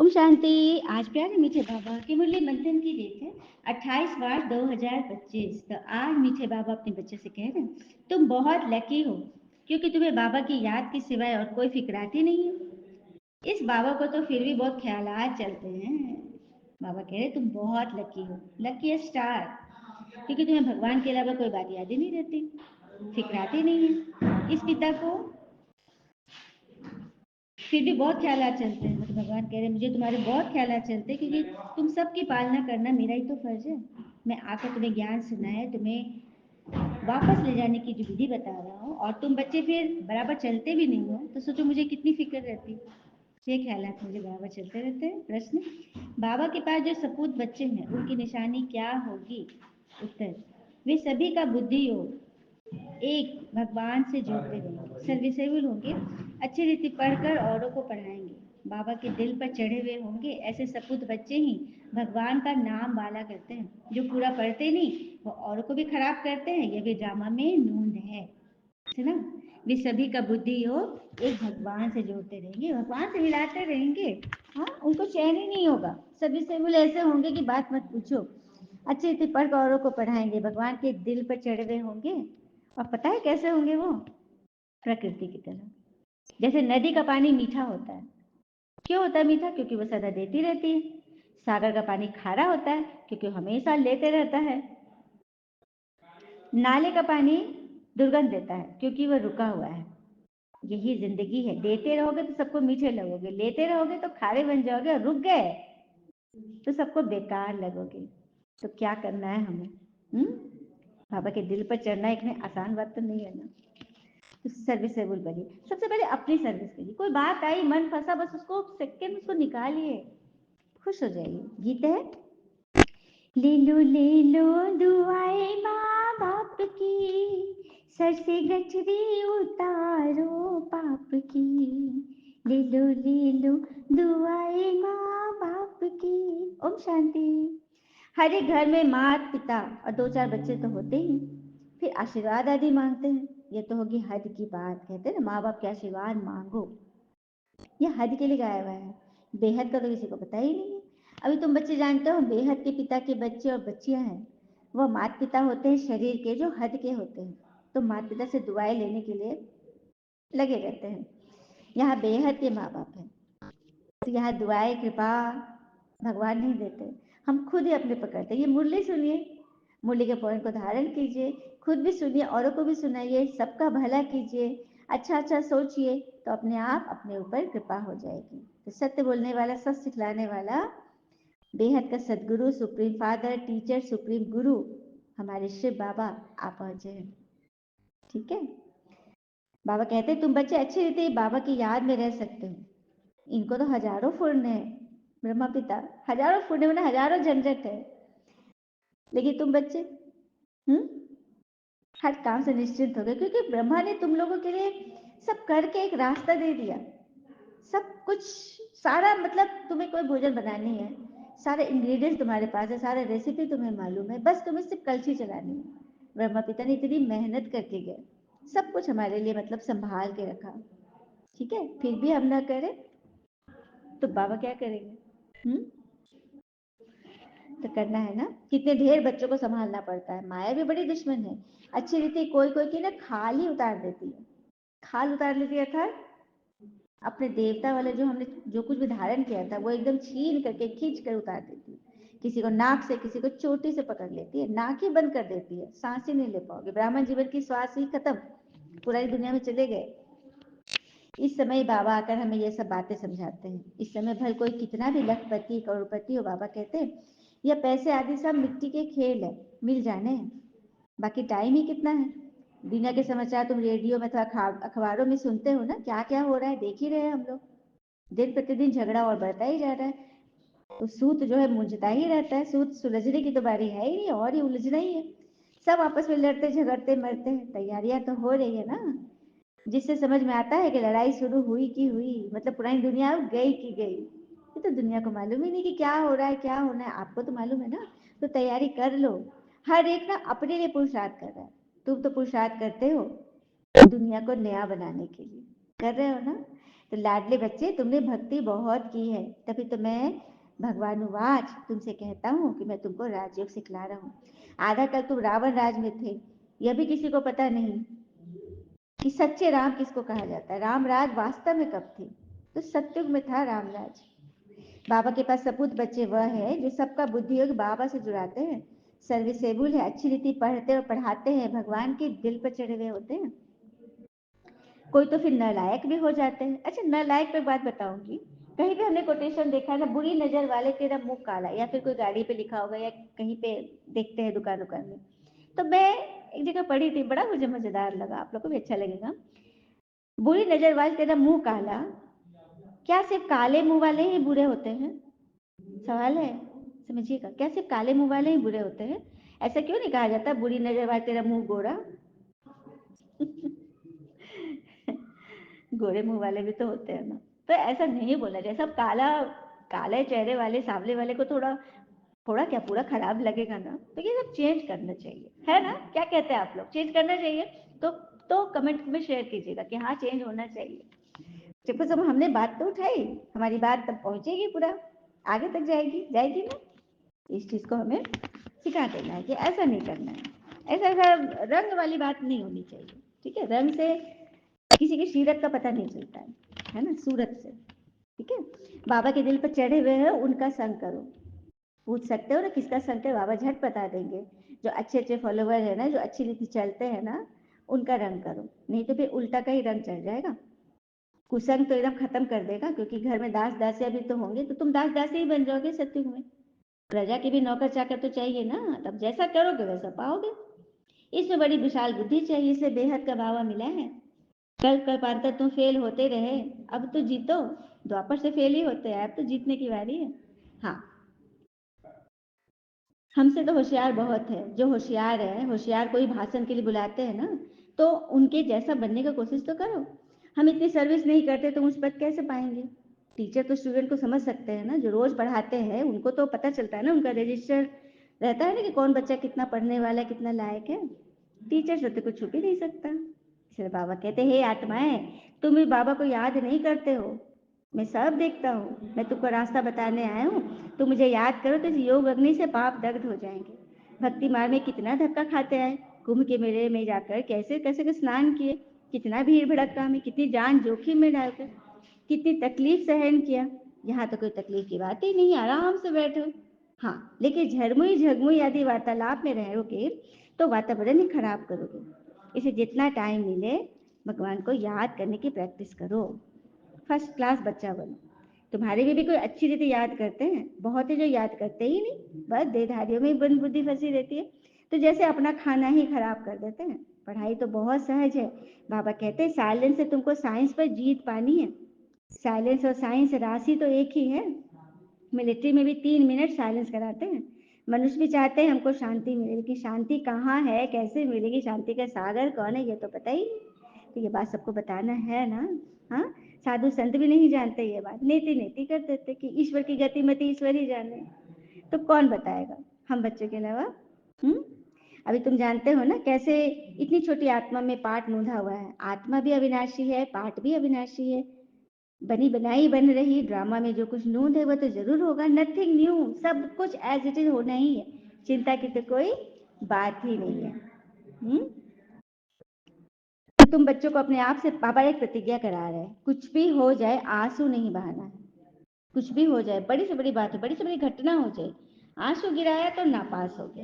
ओम शांति। आज प्यारे मीठे बाबा की मुरली मंथन की डेट है 28 मार्च 2025। तो आज मीठे बाबा अपने बच्चे से कह रहे हैं तुम बहुत लकी हो क्योंकि तुम्हें बाबा की याद के सिवाय और कोई फिक्राती नहीं है। इस बाबा को तो फिर भी बहुत ख्यालात चलते हैं। बाबा कह रहे तुम बहुत लकी हो, लकी स्टार, क्योंकि तुम्हें भगवान के अलावा कोई बात याद ही नहीं रहती, फिक्राती नहीं है। इस पिता को फिर भी बहुत ख्यालात चलते हैं। मतलब भगवान कह रहे हैं मुझे तुम्हारे बहुत ख्यालात चलते हैं क्योंकि तुम सबकी पालना करना मेरा ही तो फर्ज है। मैं आकर तुम्हें ज्ञान सुनाए, तुम्हें वापस ले जाने की जो विधि बता रहा हूँ, और तुम बच्चे फिर बराबर चलते भी नहीं हो तो सोचो मुझे कितनी फिक्र रहती। ये ख्यालात मुझे बराबर चलते रहते हैं। प्रश्न, बाबा के पास जो सपूत बच्चे हैं उनकी निशानी क्या होगी? उत्तर, वे सभी का बुद्धि योग एक भगवान से जोड़ते रहेंगे, सर्विसेबल होंगे, अच्छी रीति पढ़कर औरों को पढ़ाएंगे, बाबा के दिल पर चढ़े हुए होंगे। ऐसे सपूत बच्चे ही भगवान का नाम वाला करते हैं। जो पूरा पढ़ते नहीं वो औरों को भी खराब करते हैं। यह भी ड्रामा में नूंद है ना। वे सभी का बुद्धि योग एक भगवान से जोड़ते रहेंगे, भगवान से मिलाते रहेंगे। हाँ, उनको चैन ही नहीं होगा। सभी सेवल ऐसे होंगे कि बात मत पूछो। अच्छी रीति पढ़कर औरों को पढ़ाएंगे, भगवान के दिल पर चढ़े हुए होंगे। और पता है कैसे होंगे वो? प्रकृति की तरह। जैसे नदी का पानी मीठा होता है। क्यों होता है मीठा? क्योंकि वो सदा देती रहती है। सागर का पानी खारा होता है क्योंकि वो हमेशा लेते रहता है। नाले का पानी दुर्गंध देता है क्योंकि वह रुका हुआ है। यही जिंदगी है, देते रहोगे तो सबको मीठे लगोगे, लेते रहोगे तो खारे बन जाओगे, और रुक गए तो सबको बेकार लगोगे। तो क्या करना है हमें? बाबा के दिल पर चढ़ना इतनी आसान बात तो नहीं है ना। तो सर्विसेबल बनिए। सबसे पहले अपनी सर्विस करिए। कोई बात आई, मन फंसा, बस उसको सेकंड उसको निकालिए, खुश हो जाइए। गीत है, ले लो दुआएं माँ बाप की, सर से गठरी उतारो पाप की। ले लो दुआएं माँ बाप की। ओम शांति। हर एक घर में माता पिता और दो चार बच्चे तो होते ही, फिर आशीर्वाद आदि मांगते हैं। ये तो होगी हद की बात। कहते हैं ना, माँ बाप के आशीर्वाद मांगो, ये हद के लिए गाया हुआ है। बेहद का तो किसी को पता ही नहीं है। अभी तुम बच्चे जानते हो, बेहद के पिता के बच्चे और बच्चियां हैं, वह माता पिता होते हैं शरीर के, जो हद के होते हैं। तो माता पिता से दुआएं लेने के लिए लगे रहते हैं। यहाँ बेहद के माँ बाप हैं, तो यहाँ दुआएं कृपा भगवान नहीं देते, हम खुद ही अपने पकड़ते। ये मुरली सुनिए, मुरली के पॉइंट को धारण कीजिए, खुद भी सुनिए, औरों को भी सुनाइए, सबका भला कीजिए, अच्छा अच्छा सोचिए, तो अपने आप अपने ऊपर कृपा हो जाएगी। तो सत्य बोलने वाला, सच सिखलाने वाला, बेहद का सदगुरु, सुप्रीम फादर, टीचर, सुप्रीम गुरु हमारे शिव बाबा आप पहुंचे हैं। ठीक है। बाबा कहते हैं तुम बच्चे अच्छी रीति बाबा की याद में रह सकते हो। इनको तो हजारों पुण्य है, ब्रह्मा पिता, हजारों पुण्य में हजारों झंझट है, लेकिन तुम बच्चे हर काम से निश्चिंत हो गए, क्योंकि ब्रह्मा ने तुम लोगों के लिए सब करके एक रास्ता दे दिया। सब कुछ, सारा, मतलब तुम्हें कोई भोजन बनानी है, सारे इंग्रेडिएंट्स तुम्हारे पास है, सारा रेसिपी तुम्हें मालूम है, बस तुम्हें सिर्फ कलछी चलानी है। ब्रह्मा पिता ने इतनी मेहनत करके गए, सब कुछ हमारे लिए मतलब संभाल के रखा। ठीक है, फिर भी हम ना करें तो बाबा क्या करेंगे? तो करना है ना। कितने ढेर बच्चों को संभालना पड़ता है। माया भी बड़ी दुश्मन है। अच्छी रीति कोई कोई की ना खाल ही उतार देती है, खाल उतार लेती है, अर्थात अपने देवता वाले जो हमने जो कुछ भी धारण किया था वो एकदम छीन करके खींच कर उतार देती है। किसी को नाक से, किसी को चोटी से पकड़ लेती है, नाक ही बंद कर देती है, सांस ही नहीं ले पाओगे, ब्राह्मण जीवन की श्वास ही खत्म, पुरानी दुनिया में चले गए। इस समय बाबा आकर हमें ये सब बातें समझाते हैं। इस समय भले कोई कितना भी लखपति करोड़पति हो, बाबा कहते हैं यह पैसे आदि सब मिट्टी के खेल है, मिल जाने हैं, बाकी टाइम ही कितना है। दुनिया के समाचार तुम रेडियो में अथवा अखबारों में सुनते हो ना, क्या क्या हो रहा है, देख ही रहे हैं हम लोग। दिन प्रतिदिन झगड़ा और बढ़ता ही जा रहा है। तो सूत जो है मुंझता ही रहता है, सूत सुलझने की तो बारी है ही नहीं, और ही उलझना ही है। सब आपस में लड़ते झगड़ते मरते हैं। तैयारियां तो हो रही है ना, जिससे समझ में आता है कि लड़ाई शुरू हुई की हुई, मतलब पुरानी दुनिया गई की गई। ये तो दुनिया को मालूम ही नहीं कि क्या हो रहा है, क्या होना है। आपको तो मालूम है ना, तो तैयारी कर लो। हर एक ना अपने लिए पुरुषार्थ कर रहा है। तुम तो पुरुषार्थ करते हो दुनिया को नया बनाने के लिए, कर रहे हो ना। तो लाडले बच्चे, तुमने भक्ति बहुत की है, तभी तो मैं भगवानुवाच तुमसे कहता हूँ कि मैं तुमको राजयोग सिखला रहा हूँ। आधा कल तुम रावण राज में थे, यह भी किसी को पता नहीं कि सच्चे राम किसको कहा जाता है। राम राज वास्तव में कब थे? तो सत्युग में था रामराज। बाबा के पास सपूत बच्चे वह है जो सबका बुद्धि योग बाबा से जुड़ाते हैं, सर्विसेबल है, अच्छी रीति पढ़ते और पढ़ाते हैं, भगवान के दिल पर चढ़े हुए होते हैं। कोई तो फिर नालायक भी हो जाते हैं। अच्छा, नालायक पे बात बताऊंगी। कहीं भी हमने कोटेशन देखा ना, बुरी नजर वाले तेरा मुंह काला, या फिर कोई गाड़ी पे लिखा होगा या कहीं पे देखते हैं दुकान दुकान में। तो मैं एक जगह पढ़ी थी, बड़ा मुझे मजेदार लगा, आप लोग को भी अच्छा लगेगा। बुरी नजर वाले तेरा मुंह काला, क्या सिर्फ काले मुंह वाले ही बुरे होते हैं? सवाल है, समझिएगा। क्या सिर्फ काले मुंह वाले ही बुरे होते हैं? ऐसा क्यों नहीं कहा जाता बुरी नजर वाले तेरा मुंह गोरा? गोरे मुंह वाले भी तो होते हैं ना। तो ऐसा नहीं बोला जाए सब काला, काले चेहरे वाले सांवले वाले को थोड़ा थोड़ा क्या पूरा खराब लगेगा ना। तो ये सब चेंज करना चाहिए, है ना? क्या कहते हैं आप लोग, चेंज करना चाहिए? तो तो कमेंट में शेयर कीजिएगा कि हाँ चेंज होना चाहिए। देखो, जब हमने बात तो उठाई, हमारी बात तब पहुंचेगी, पूरा आगे तक जाएगी, जाएगी ना। इस चीज को हमें सिखा देना है कि ऐसा नहीं करना है, ऐसा ऐसा रंग वाली बात नहीं होनी चाहिए। ठीक है, रंग से किसी की सीरत का पता नहीं चलता है ना, सूरत से। ठीक है, बाबा के दिल पर चढ़े हुए हैं, उनका संग करो। पूछ सकते हो ना किसका संग है, बाबा झट बता देंगे। जो अच्छे अच्छे फॉलोवर है ना, जो अच्छी रीति चलते हैं ना, उनका रंग करो, नहीं तो फिर उल्टा का ही रंग चढ़ जाएगा। कुसंग तो एकदम खत्म कर देगा, क्योंकि घर में दास दासियां भी तो होंगे, तो तुम दास दासी ही बन जाओगे सत्युग में। प्रजा के भी नौकर चाकर तो चाहिए ना, तब जैसा करोगे वैसा पाओगे। इसमें बड़ी विशाल बुद्धि चाहिए, इसे बेहद का बाबा मिला है। कल कल्पांतर तुम फेल होते रहे, अब तो जीतो। द्वापर से फेल ही होते हैं, अब तो जीतने की बारी है। हाँ, हमसे तो होशियार बहुत है। जो होशियार है, होशियार कोई भाषण के लिए बुलाते हैं ना, तो उनके जैसा बनने का कोशिश तो करो। हम इतनी सर्विस नहीं करते तो उस पद कैसे पाएंगे? टीचर तो स्टूडेंट को समझ सकते हैं ना, जो रोज पढ़ाते हैं उनको तो पता चलता है ना, उनका रजिस्टर रहता है ना कि कौन बच्चा कितना पढ़ने वाला है, कितना लायक है। टीचर से तो कुछ छुप ही नहीं सकता। इसलिए बाबा कहते हे आत्माएं, तुम भी बाबा को याद नहीं करते हो। मैं सब देखता हूँ, मैं तुमको रास्ता बताने आया हूँ। तुम मुझे याद करो तो इस योग अग्नि से पाप दग्ध हो जाएंगे। भक्ति मार्ग में कितना धक्का खाते आए, कुंभ के मेले में जाकर कैसे कैसे के स्नान किए, कितना भीड़ भड़क्का में, कितनी जान जोखिम में डालकर, कितनी तकलीफ सहन किया। यहाँ तो कोई तकलीफ की बात ही नहीं, आराम से बैठो। हाँ, लेकिन झरमुई झगमुई आदि वार्तालाप में रहोगे तो वातावरण ही खराब करोगे। इसे जितना टाइम मिले भगवान को याद करने की प्रैक्टिस करो। फर्स्ट क्लास बच्चा बनो। तुम्हारे भी कोई अच्छी रीति याद करते हैं, बहुत ही जो याद करते ही नहीं, बस देधारियों में बन बुद्धि फंसी रहती है। तो जैसे अपना खाना ही खराब कर देते हैं। पढ़ाई तो बहुत सहज है। बाबा कहते हैं साइलेंस से तुमको साइंस पर जीत पानी है। साइलेंस और साइंस राशि तो एक ही है। मिलिट्री में भी 3 मिनट साइलेंस कराते हैं। मनुष्य भी चाहते हैं हमको शांति मिले, लेकिन शांति कहाँ है, कैसे मिलेगी? शांति का सागर कौन है, ये तो पता ही नहीं। तो ये बात सबको बताना है ना। हाँ, साधु संत भी नहीं जानते ये बात, नेति नेति कर देते कि ईश्वर की गतिमति ईश्वर ही जाने। तो कौन बताएगा हम बच्चों के अलावा? अभी तुम जानते हो ना कैसे इतनी छोटी आत्मा में पाठ मूंधा हुआ है। आत्मा भी अविनाशी है, पाठ भी अविनाशी है। बनी बनाई बन रही ड्रामा में जो कुछ नूंद है वो तो जरूर होगा। नथिंग न्यू, सब कुछ एज इट इज होना ही है। चिंता की तो कोई बात ही नहीं है। तो तुम बच्चों को अपने आप से पापा एक प्रतिज्ञा करा रहे हैं, कुछ भी हो जाए आंसू नहीं बहाना है। कुछ भी हो जाए, बड़ी से बड़ी बात हो, बड़ी से बड़ी घटना हो जाए, आंसू गिराया तो नापास हो गए।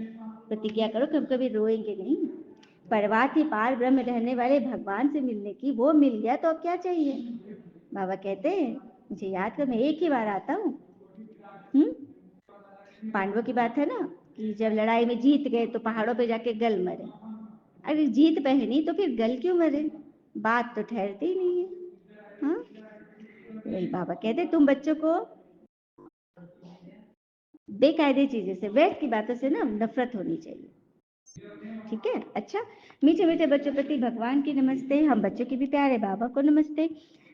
प्रतिज्ञा करो कि हम कभी रोएंगे नहीं। परवाह थी पार ब्रह्म रहने वाले भगवान से मिलने की, वो मिल गया तो अब क्या चाहिए? बाबा कहते हैं मुझे याद कर, मैं एक ही बार आता हूँ। पांडवों की बात है ना कि जब लड़ाई में जीत गए तो पहाड़ों पे जाके गल मरे। अरे जीत पहनी तो फिर गल क्यों मरे? बात तो ठहरती ही नहीं है। हाँ, वही बाबा कहते तुम बच्चों को बेकायदे चीजें से, व्यर्थ की बातों से ना नफरत होनी चाहिए। ठीक है, अच्छा। मीठे मीठे बच्चों प्रति भगवान की नमस्ते, हम बच्चों के भी प्यारे बाबा को नमस्ते।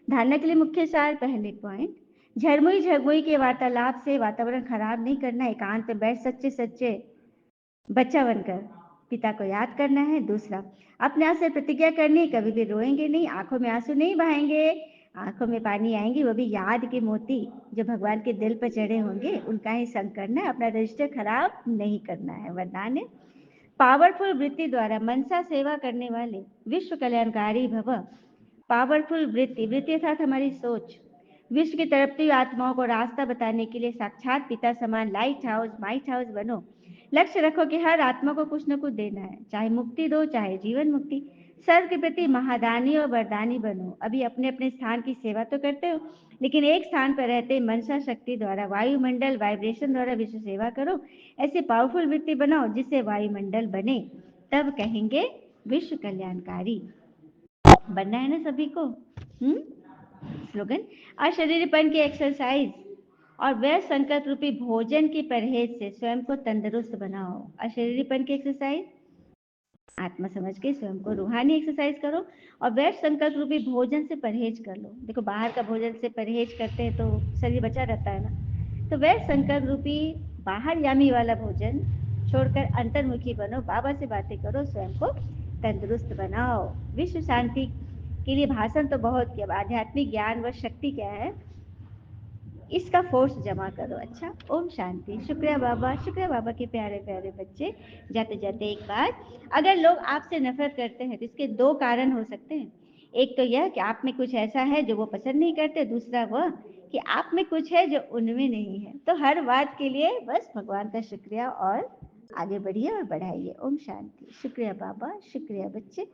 धारणा के लिए मुख्य सार, पहले पॉइंट, झरमुई झरमुई के वार्तालाप से वातावरण खराब नहीं करना, एकांत में बैठ सच्चे सच्चे बच्चा बनकर पिता को याद करना है। दूसरा, अपने आप से प्रतिज्ञा करनी, कभी भी रोएंगे नहीं, आंखों में आंसू नहीं बहाएंगे, आंखों में पानी आएंगे, वो भी याद के मोती जो भगवान के दिल पर चढ़े होंगे उनका ही संग करना है, अपना रजिस्टर खराब नहीं करना है। वरदान है, पावरफुल वृत्ति द्वारा मनसा सेवा करने वाले विश्व कल्याणकारी भव। पावरफुल वृत्ति, वृत्ति अर्थात हमारी सोच, विश्व की तड़पती आत्माओं को रास्ता बताने के लिए साक्षात पिता समान लाइट हाउस माइट हाउस बनो। लक्ष्य रखो कि हर आत्मा को कुछ न कुछ देना है, चाहे मुक्ति दो चाहे जीवन मुक्ति। सर्व के प्रति महादानी और वरदानी बनो। अभी अपने अपने स्थान की सेवा तो करते हो, लेकिन एक स्थान पर रहते मनसा शक्ति द्वारा वायुमंडल वाइब्रेशन द्वारा विश्व सेवा करो। ऐसे पावरफुल वृत्ति बनाओ जिससे वायुमंडल बने, तब कहेंगे विश्व कल्याणकारी। बनना है ना सभी को। स्लोगन, अशरीरपन की एक्सरसाइज और वह संकल्प रूपी भोजन की परहेज से स्वयं को तंदुरुस्त बनाओ। अशरीरपन की एक्सरसाइज, आत्मा समझ के स्वयं को रूहानी एक्सरसाइज करो, और वैध संकल्प रूपी भोजन से परहेज कर लो। देखो बाहर का भोजन से परहेज करते हैं तो शरीर बचा रहता है ना, तो वैध संकल्प रूपी बाहर यामी वाला भोजन छोड़कर अंतर्मुखी बनो, बाबा से बातें करो, स्वयं को तंदुरुस्त बनाओ। विश्व शांति के लिए भाषण तो बहुत किया, आध्यात्मिक ज्ञान व शक्ति क्या है इसका फोर्स जमा करो। अच्छा, ओम शांति। शुक्रिया बाबा, शुक्रिया बाबा के प्यारे प्यारे बच्चे। जाते जाते एक बात, अगर लोग आपसे नफरत करते हैं तो इसके दो कारण हो सकते हैं। एक तो यह कि आप में कुछ ऐसा है जो वो पसंद नहीं करते, दूसरा वह कि आप में कुछ है जो उनमें नहीं है। तो हर बात के लिए बस भगवान का शुक्रिया और आगे बढ़िए और बढ़ाइए। ओम शांति। शुक्रिया बाबा, शुक्रिया बच्चे।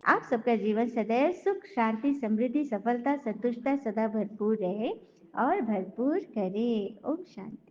आप सबका जीवन सदैव सुख शांति समृद्धि सफलता संतुष्टता सदा भरपूर रहे और भरपूर करे। ओम शांति।